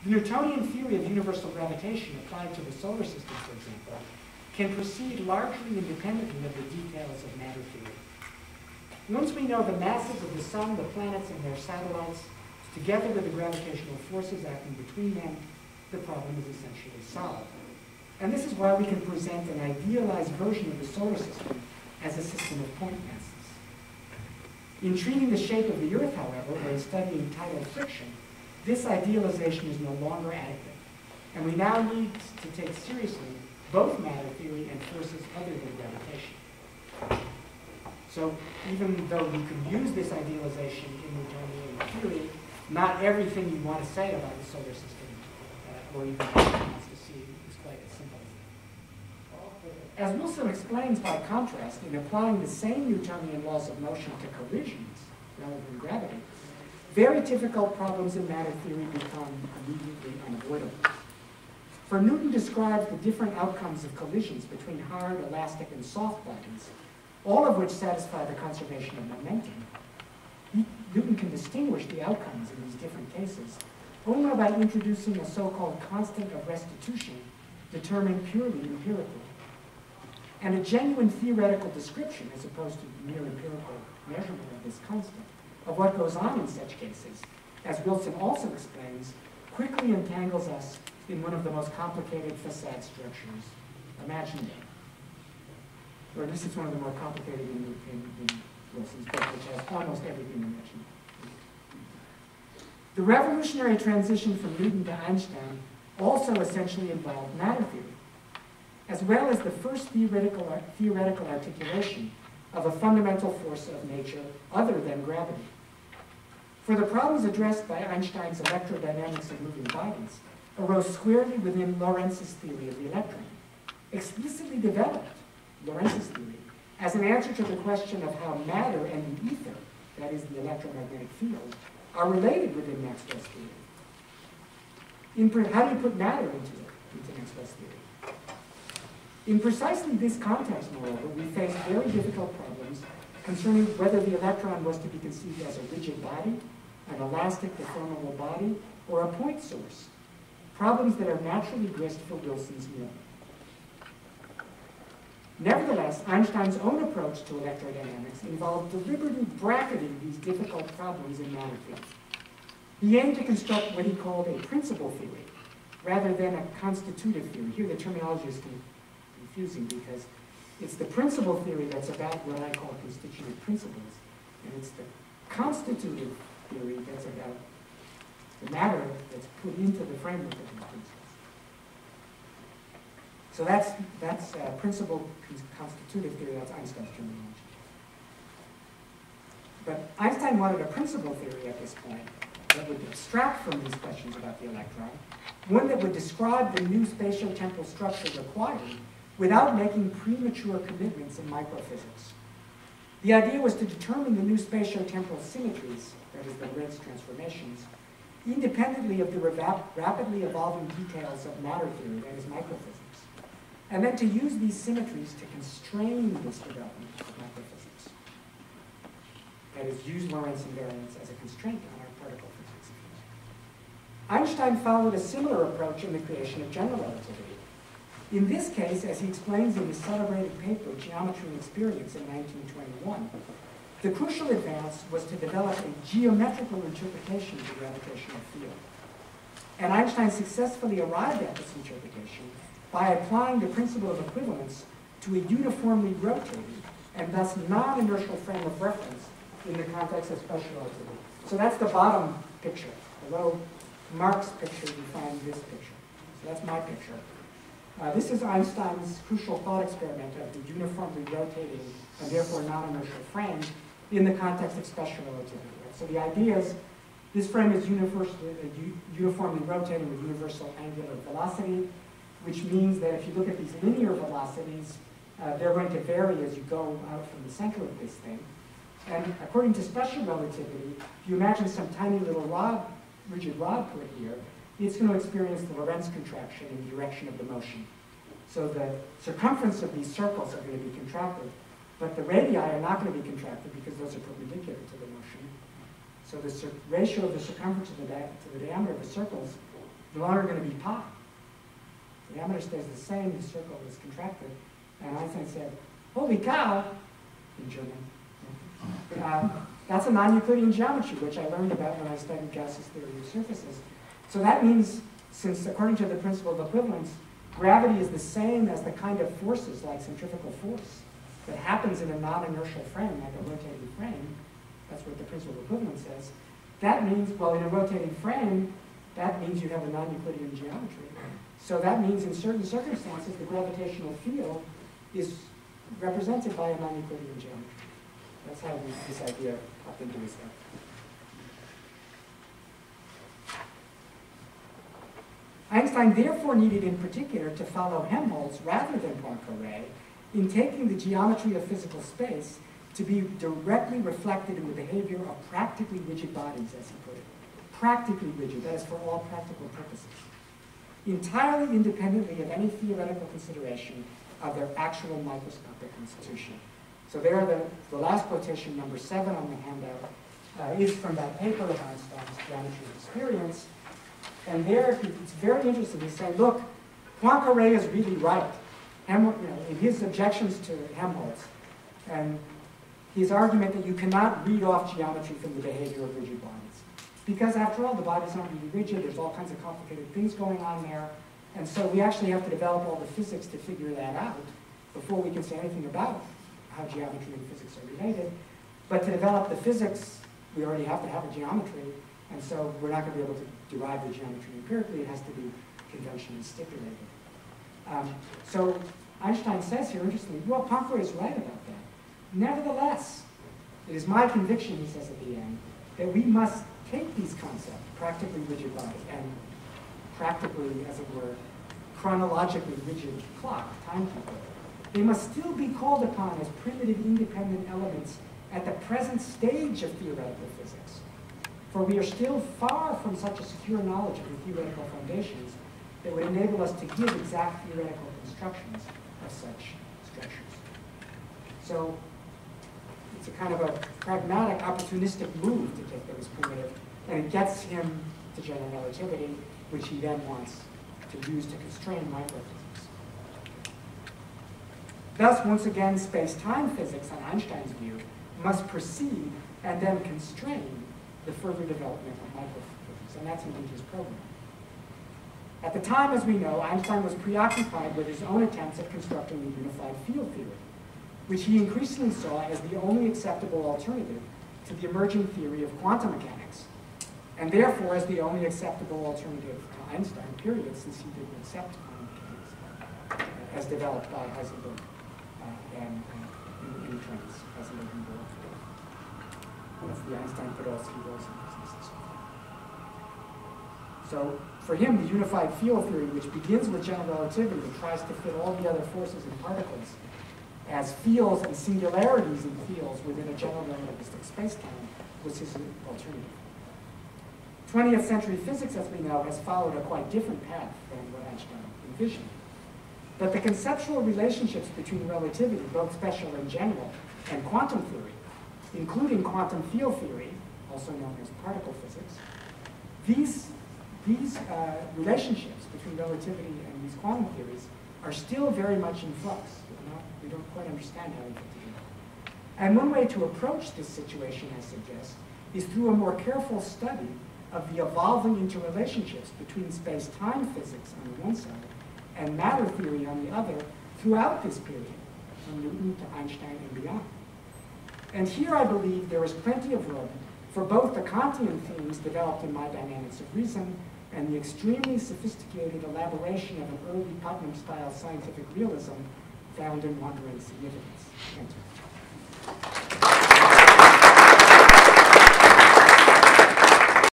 The Newtonian theory of universal gravitation applied to the solar system, for example, can proceed largely independently of the details of matter theory. Once we know the masses of the sun, the planets, and their satellites, together with the gravitational forces acting between them, the problem is essentially solved. And this is why we can present an idealized version of the solar system as a system of point masses. In treating the shape of the Earth, however, or in studying tidal friction, this idealization is no longer adequate. And we now need to take seriously both matter theory and forces other than gravitation. So even though you can use this idealization in Newtonian theory, not everything you want to say about the solar system, or even wants to see, is quite as simple as that. As Wilson explains by contrast, in applying the same Newtonian laws of motion to collisions rather than gravity, very difficult problems in matter theory become immediately unavoidable. For Newton describes the different outcomes of collisions between hard, elastic, and soft bodies, all of which satisfy the conservation of momentum. Newton can distinguish the outcomes in these different cases only by introducing a so-called constant of restitution determined purely empirically. And a genuine theoretical description, as opposed to mere empirical measurement of this constant, of what goes on in such cases, as Wilson also explains, quickly entangles us in one of the most complicated facade structures imaginable. Or at least it's one of the more complicated in Wilson's book, which has almost everything imaginable. The revolutionary transition from Newton to Einstein also essentially involved matter theory, as well as the first theoretical articulation of a fundamental force of nature other than gravity. For the problems addressed by Einstein's electrodynamics of moving bodies arose squarely within Lorentz's theory of the electron, explicitly developed Lorentz's theory as an answer to the question of how matter and the ether, that is the electromagnetic field, are related within Maxwell's theory. How do you put matter into Maxwell's theory? In precisely this context, moreover, we face very difficult problems concerning whether the electron was to be conceived as a rigid body, an elastic deformable body, or a point source, problems that are naturally grist for Wilson's mill. Nevertheless, Einstein's own approach to electrodynamics involved deliberately bracketing these difficult problems in matter theory. He aimed to construct what he called a principal theory, rather than a constitutive theory. Here the terminology is confusing because it's the principal theory that's about what I call constitutive principles, and it's the constitutive theory that's about the matter that's put into the framework of these principles. So that's principal constitutive theory, that's Einstein's terminology. But Einstein wanted a principal theory at this point that would abstract from these questions about the electron, one that would describe the new spatio-temporal structure required without making premature commitments in microphysics. The idea was to determine the new spatio-temporal symmetries, that is, the Lorentz transformations, independently of the rapidly evolving details of matter theory, that is, microphysics, and then to use these symmetries to constrain this development of microphysics. That is, use Lorentz invariance as a constraint on our particle physics. Einstein followed a similar approach in the creation of general relativity. In this case, as he explains in his celebrated paper, Geometry and Experience, in 1921, the crucial advance was to develop a geometrical interpretation of the gravitational field. And Einstein successfully arrived at this interpretation by applying the principle of equivalence to a uniformly rotating and thus non-inertial frame of reference in the context of special relativity. So that's the bottom picture. Below Mark's picture, you find this picture. So that's my picture. This is Einstein's crucial thought experiment of the uniformly rotating and therefore non-inertial frame in the context of special relativity. So the idea is this frame is uniformly rotating with universal angular velocity, which means that if you look at these linear velocities, they're going to vary as you go out from the center of this thing. And according to special relativity, if you imagine some tiny little rod, rigid rod put here, it's going to experience the Lorentz contraction in the direction of the motion. So the circumference of these circles are going to be contracted, but the radii are not going to be contracted because those are perpendicular to the motion. So the ratio of the circumference to the diameter of the circles no longer going to be pi. The diameter stays the same, the circle is contracted. And Einstein said, holy cow, in German. That's a non-Euclidean geometry, which I learned about when I studied gaseous theory of surfaces. So that means, since according to the principle of equivalence, gravity is the same as the kind of forces, like centrifugal force, that happens in a non-inertial frame, like a rotating frame. That's what the principle of equivalence says. That means, well, in a rotating frame, that means you have a non-Euclidean geometry. So that means in certain circumstances, the gravitational field is represented by a non-Euclidean geometry. That's how this idea popped into his head. Einstein therefore needed in particular to follow Helmholtz rather than Poincaré in taking the geometry of physical space to be directly reflected in the behavior of practically rigid bodies, as he put it. Practically rigid, that is for all practical purposes. Entirely independently of any theoretical consideration of their actual microscopic constitution. So there, the last quotation, number 7 on the handout, is from that paper of Einstein's Geometry of Experience. And there, it's very interesting. He's saying, look, Poincaré is really right. In his objections to Helmholtz, and his argument that you cannot read off geometry from the behavior of rigid bodies. Because after all, the bodies aren't really rigid. There's all kinds of complicated things going on there. And so we actually have to develop all the physics to figure that out before we can say anything about how geometry and physics are related. But to develop the physics, we already have to have a geometry. And so we're not going to be able to derive the geometry empirically. It has to be conventionally stipulated. So Einstein says here, interestingly, well, Poincaré is right about that. Nevertheless, it is my conviction, he says at the end, that we must take these concepts, practically rigid body, and practically, as it were, chronologically rigid clock, timekeeper. They must still be called upon as primitive independent elements at the present stage of theoretical physics. For we are still far from such a secure knowledge of the theoretical foundations that would enable us to give exact theoretical constructions of such structures. So it's a kind of a pragmatic, opportunistic move to take those primitive, and it gets him to general relativity, which he then wants to use to constrain microphysics. Thus, once again, space-time physics, on Einstein's view, must precede and then constrain the further development of microphysics, and that's indeed his program. At the time, as we know, Einstein was preoccupied with his own attempts at constructing the unified field theory, which he increasingly saw as the only acceptable alternative to the emerging theory of quantum mechanics, and therefore as the only acceptable alternative to Einstein, period, since he didn't accept quantum mechanics as developed by Heisenberg and in trends, Heisenberg and Bohr. That's the Einstein-Podolsky-Rosen business. So for him, the unified field theory, which begins with general relativity and tries to fit all the other forces and particles as fields and singularities in fields within a general relativistic spacetime, was his alternative. 20th century physics, as we know, has followed a quite different path than what Einstein envisioned. But the conceptual relationships between relativity, both special and general, and quantum theory, including quantum field theory, also known as particle physics, these relationships between relativity and these quantum theories are still very much in flux. We don't quite understand how they fit together. And one way to approach this situation, I suggest, is through a more careful study of the evolving interrelationships between space-time physics on the one side and matter theory on the other throughout this period, from Newton to Einstein and beyond. And here I believe there is plenty of room for both the Kantian themes developed in My Dynamics of Reason and the extremely sophisticated elaboration of an early Putnam-style scientific realism found in Wandering Significance.